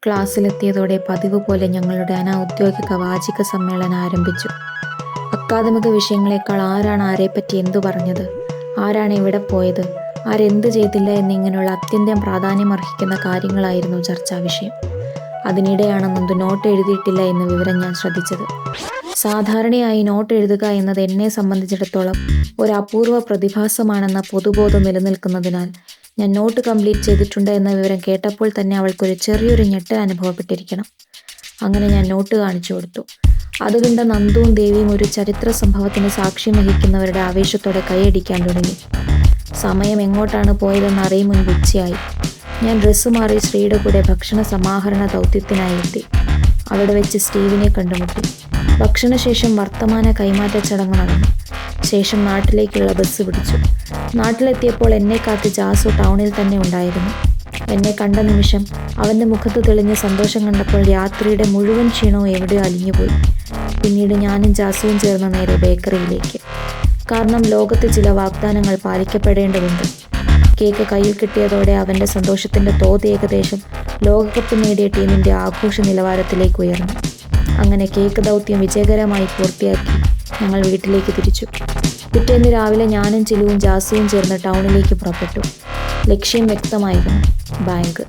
ക്ലാസ്സിലെത്തിയതോടെ പതിവ് പോലെ ഞങ്ങളുടെ അനൗദ്യോഗിക വാചിക സമ്മേളനം ആരംഭിച്ചു. അക്കാദമിക വിഷയങ്ങളെക്കാൾ ആരാണ് ആരെപ്പറ്റി എന്തു പറഞ്ഞത്, ആരാണ് എവിടെ പോയത്, ആരെന്ത് ചെയ്തില്ല എന്നിങ്ങനെയുള്ള അത്യന്തം പ്രാധാന്യമർഹിക്കുന്ന കാര്യങ്ങളായിരുന്നു ചർച്ചാ വിഷയം. അതിനിടെയാണ് നന്ദു നോട്ട് എഴുതിയിട്ടില്ല എന്ന വിവരം ഞാൻ ശ്രദ്ധിച്ചത്. സാധാരണയായി നോട്ട് എഴുതുക എന്നത് എന്നെ സംബന്ധിച്ചിടത്തോളം ഒരു അപൂർവ പ്രതിഭാസമാണെന്ന പൊതുബോധം നിലനിൽക്കുന്നതിനാൽ ഞാൻ നോട്ട് കംപ്ലീറ്റ് ചെയ്തിട്ടുണ്ട് എന്ന വിവരം കേട്ടപ്പോൾ തന്നെ അവൾക്കൊരു ചെറിയൊരു ഞെട്ടൽ അനുഭവപ്പെട്ടിരിക്കണം. അങ്ങനെ ഞാൻ നോട്ട് കാണിച്ചു കൊടുത്തു. അതുകണ്ട നന്ദുവും ദേവിയും ഒരു ചരിത്ര സംഭവത്തിന് സാക്ഷ്യം വഹിക്കുന്നവരുടെ ആവേശത്തോടെ കൈയടിക്കാൻ തുടങ്ങി. സമയം എങ്ങോട്ടാണ് പോയതെന്ന് അറിയും മുൻപ് ഉച്ചയായി. ഞാൻ ഡ്രസ്സ് മാറി ശ്രീയുടെ കൂടെ ഭക്ഷണ സമാഹരണ ദൗത്യത്തിനായി എത്തി. അവിടെ വെച്ച് സ്റ്റീവിനെ കണ്ടുമുട്ടി. ഭക്ഷണശേഷം വർത്തമാന കൈമാറ്റ ചടങ്ങ് നടന്നു. ശേഷം നാട്ടിലേക്കുള്ള ബസ് പിടിച്ചു. നാട്ടിലെത്തിയപ്പോൾ എന്നെ കാത്ത് ജാസു ടൗണിൽ തന്നെ ഉണ്ടായിരുന്നു. എന്നെ കണ്ട നിമിഷം അവൻ്റെ മുഖത്ത് തെളിഞ്ഞ സന്തോഷം കണ്ടപ്പോൾ രാത്രിയുടെ മുഴുവൻ ക്ഷീണവും എവിടെയോ അലിഞ്ഞുപോയി. പിന്നീട് ഞാനും ജാസുവും ചേർന്ന് നേരെ ബേക്കറിയിലേക്ക്. കാരണം ലോകത്ത് ചില വാഗ്ദാനങ്ങൾ പാലിക്കപ്പെടേണ്ടതുണ്ട്. കേക്ക് കയ്യിൽ കിട്ടിയതോടെ അവൻ്റെ സന്തോഷത്തിൻ്റെ തോത് ഏകദേശം ലോകകപ്പ് നേടിയ ടീമിൻ്റെ ആഘോഷ നിലവാരത്തിലേക്ക് ഉയർന്നു. അങ്ങനെ കേക്ക് ദൗത്യം വിജയകരമായി പൂർത്തിയാക്കി ഞങ്ങൾ വീട്ടിലേക്ക് തിരിച്ചു. പിറ്റേന്ന് രാവിലെ ഞാനും ചിലുവും ജാസുവും ചേർന്ന് ടൗണിലേക്ക് പുറപ്പെട്ടു. ലക്ഷ്യം വ്യക്തമായിരുന്നു, ബാങ്ക്.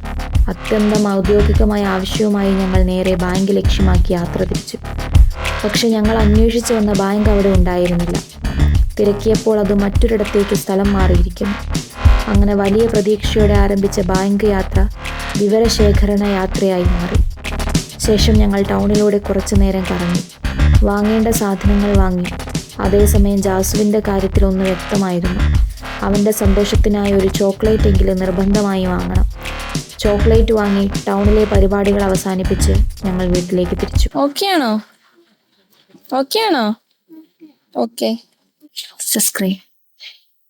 അത്യന്തം ഔദ്യോഗികമായ ആവശ്യവുമായി ഞങ്ങൾ നേരെ ബാങ്ക് ലക്ഷ്യമാക്കി യാത്ര തിരിച്ചു. പക്ഷെ ഞങ്ങൾ അന്വേഷിച്ചു വന്ന ബാങ്ക് അവിടെ ഉണ്ടായിരുന്നില്ല. തിരക്കിയപ്പോൾ അത് മറ്റൊരിടത്തേക്ക് സ്ഥലം മാറിയിരിക്കുന്നു. അങ്ങനെ വലിയ പ്രതീക്ഷയോടെ ആരംഭിച്ച ബാങ്ക് യാത്ര വിവരശേഖരണ യാത്രയായി മാറി. ശേഷം ഞങ്ങൾ ടൗണിലൂടെ കുറച്ചു നേരം കറങ്ങി. വാങ്ങേണ്ട സാധനങ്ങൾ വാങ്ങി. അതേസമയം ജാസുവിൻ്റെ കാര്യത്തിൽ ഒന്ന് വ്യക്തമായിരുന്നു. അവൻ്റെ സന്തോഷത്തിനായി ഒരു ചോക്ലേറ്റ് എങ്കിലും നിർബന്ധമായി വാങ്ങണം. ചോക്ലേറ്റ് വാങ്ങി ടൗണിലെ പരിപാടികൾ അവസാനിപ്പിച്ച് ഞങ്ങൾ വീട്ടിലേക്ക് തിരിച്ചു. ഓക്കെ ആണോ? ഓക്കെ. സബ്സ്ക്രൈബ്.